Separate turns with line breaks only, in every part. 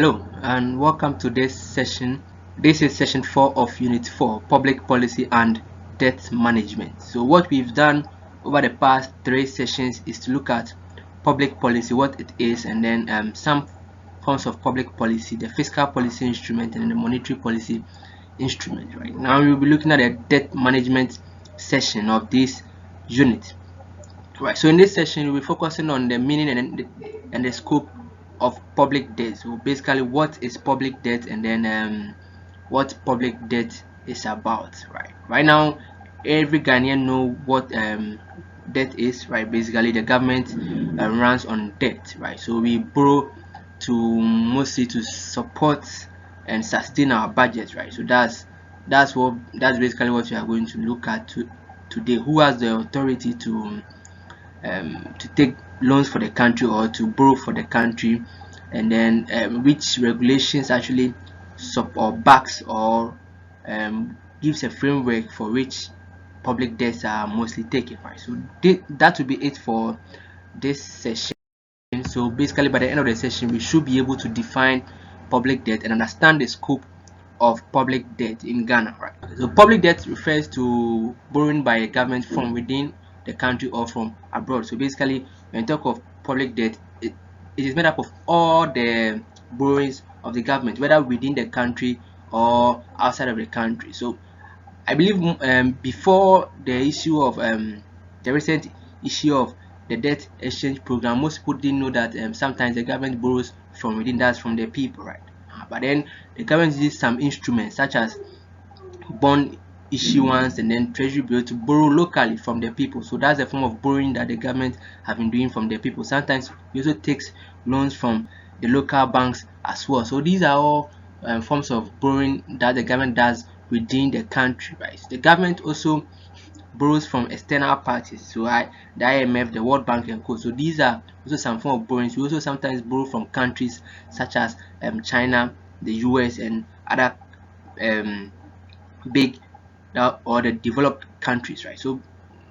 Hello and welcome to this session. This is session 4 of Unit 4, Public Policy and Debt Management. So what we've done over the past 3 sessions is to look at public policy, what it is, and then some forms of public policy, the fiscal policy instrument and the monetary policy instrument. Right now we'll be looking at the debt management session of this unit. Right, so in this session, we'll be focusing on the meaning and the scope of public debt. So basically, what is public debt, and then what public debt is about. Right now, every Ghanaian know what debt is. Right, basically, the government runs on debt. Right, so we borrow to mostly to support and sustain our budget. Right, so that's basically what we are going to look at today. Who has the authority to take loans for the country or to borrow for the country, and then which regulations actually or backs or gives a framework for which public debts are mostly taken. Right, so that will be it for this session. So basically, by the end of the session, we should be able to define public debt and understand the scope of public debt in Ghana. Right, so public debt refers to borrowing by a government from within the country or from abroad. So basically, when you talk of public debt, it is made up of all the borrowings of the government, whether within the country or outside of the country. So I believe before the issue of the recent issue of the debt exchange program, most people didn't know that sometimes the government borrows from within, that's from the people, right? But then the government uses some instruments such as bond issuance and then treasury bill to borrow locally from the people. So that's a form of borrowing that the government have been doing from the people. Sometimes it also takes loans from the local banks as well. So these are all forms of borrowing that the government does within the country, right? The government also borrows from external parties, so the IMF, the World Bank, and co. So these are also some form of borrowings. We also sometimes borrow from countries such as China, the US, and other big or the developed countries, right? So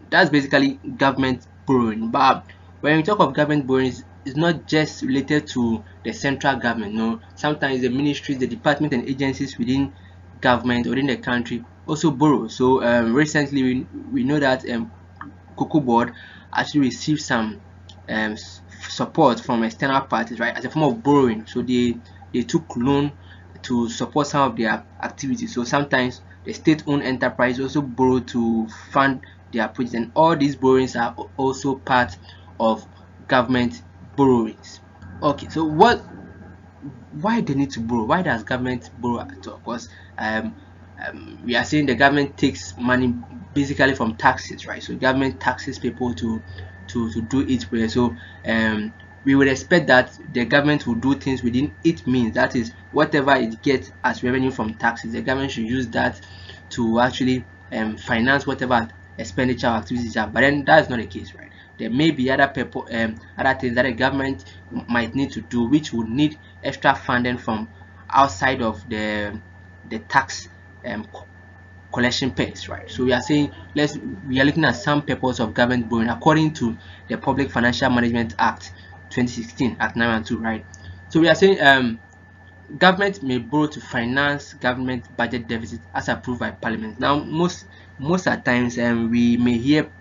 that's basically government borrowing. But when we talk of government borrowing, it's not just related to the central government. No, sometimes the ministries, the departments, and agencies within government or within the country also borrow. So recently we know that Cocoa Board actually received some support from external parties, right, as a form of borrowing. So they took loan to support some of their activities. So sometimes the state-owned enterprise also borrow to fund their projects, and all these borrowings are also part of government borrowings. Okay, so why they need to borrow? Why does government borrow at all? Because we are saying the government takes money basically from taxes, right? So government taxes people to do its way. So we would expect that the government will do things within its means. That is, whatever it gets as revenue from taxes, the government should use that to actually finance whatever expenditure activities are. But then that is not the case, right? There may be other people, other things that the government might need to do, which would need extra funding from outside of the tax collection pays, right? So we are saying we are looking at some purpose of government borrowing according to the Public Financial Management Act 2016, Act 912, right? So we are saying government may borrow to finance government budget deficit as approved by Parliament. Now most at times we may hear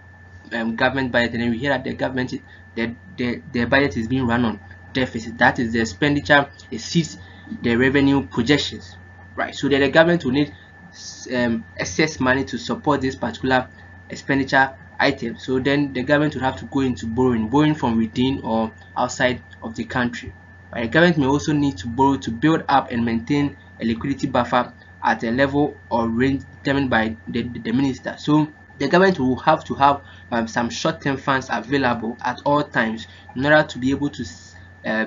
government budget, and then we hear that the government the budget is being run on deficit. That is, the expenditure exceeds the revenue projections, right? So then the government will need excess money to support this particular expenditure item. So then the government will have to go into borrowing from within or outside of the country. Right? The government may also need to borrow to build up and maintain a liquidity buffer at a level or range determined by the minister. So the government will have to have some short-term funds available at all times in order to be able to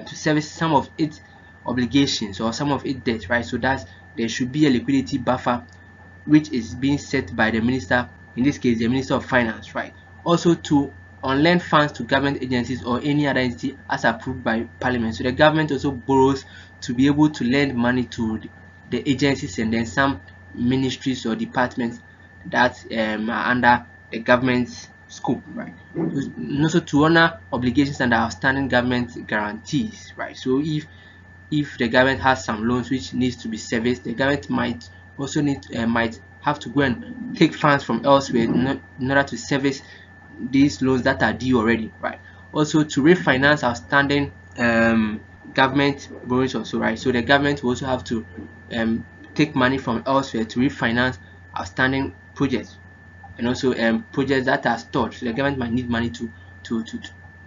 service some of its obligations or some of its debt, right? So that there should be a liquidity buffer which is being set by the minister, in this case the Minister of Finance, right? Also to lend funds to government agencies or any other entity as approved by Parliament. So the government also borrows to be able to lend money to the agencies and then some ministries or departments that are under the government's scope, right? And also to honor obligations under outstanding government guarantees, right? So if if the government has some loans which needs to be serviced, the government might also might have to go and take funds from elsewhere in order to service these loans that are due already, right? Also to refinance outstanding government borrowings also, right? So the government will also have to take money from elsewhere to refinance outstanding projects, and also projects that are stored. So the government might need money to to, to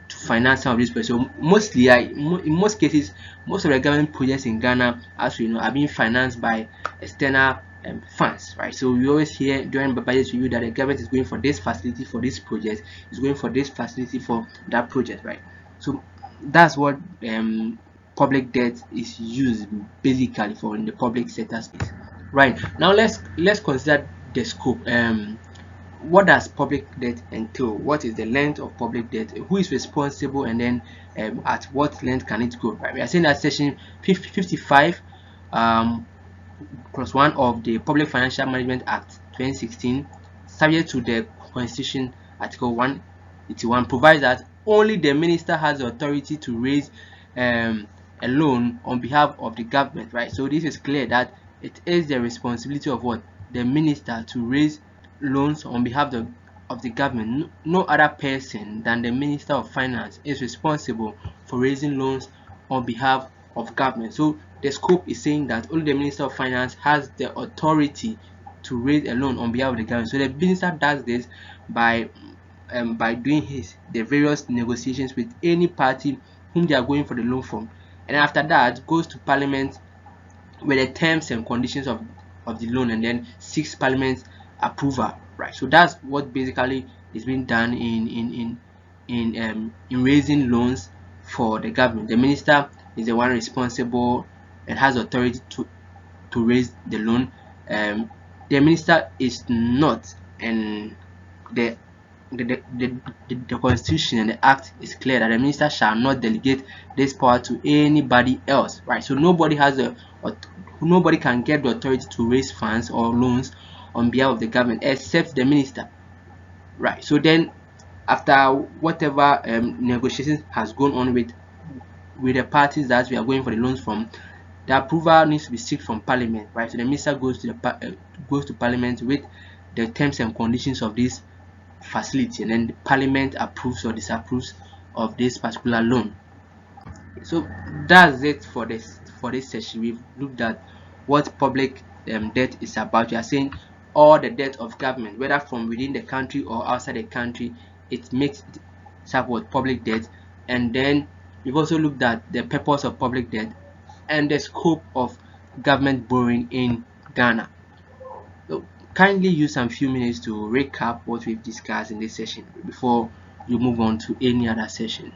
finance some of these projects. So mostly, in most cases, most of the government projects in Ghana, as we know, are being financed by external funds, right? So we always hear during the budget review that the government is going for this facility for this project, is going for this facility for that project, right? So that's what public debt is used basically for in the public sector space. Right, now let's consider the scope. What does public debt entail? What is the length of public debt? Who is responsible? And then at what length can it go? Right, we are saying that section 55 um, plus 1 of the Public Financial Management Act 2016, subject to the Constitution Article 181, provides that only the minister has the authority to raise a loan on behalf of the government, right? So this is clear that it is the responsibility of what? The minister to raise loans on behalf of the government. No other person than the Minister of Finance is responsible for raising loans on behalf of government. So the scope is saying that only the Minister of Finance has the authority to raise a loan on behalf of the government. So the minister does this by doing the various negotiations with any party whom they are going for the loan from, and after that goes to Parliament with the terms and conditions of the loan, and then seeks Parliament approval, right? So that's what basically is being done in raising loans for the government. The minister is the one responsible and has authority to raise the loan. The minister is not, and the the constitution and the act is clear that the minister shall not delegate this power to anybody else, right? So nobody can get the authority to raise funds or loans on behalf of the government except the minister, right? So then after whatever negotiations has gone on with the parties that we are going for the loans from, the approval needs to be sought from Parliament, right? So the minister goes to Parliament with the terms and conditions of this facility, and then the Parliament approves or disapproves of this particular loan. So that's it for this session. We've looked at what public debt is about. We are saying all the debt of government, whether from within the country or outside the country, it makes it up with public debt. And then we've also looked at the purpose of public debt and the scope of government borrowing in Ghana. So kindly use some few minutes to recap what we've discussed in this session before you move on to any other session.